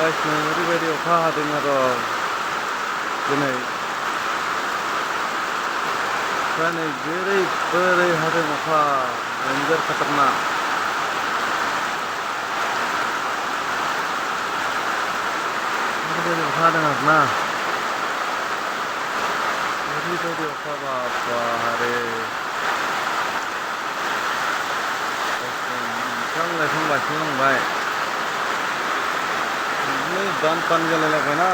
गासिनो ओरैबायदि अखा हादों आरो दिनै दिनै बोरै हादों अखा देन्जार खाटारनाक ओरैबायदि अखा हादों आरोना ओरैबायदि अखा बारे बिफां लाइफां बायसिनलांबाय नै बानपानि जालायलायबायना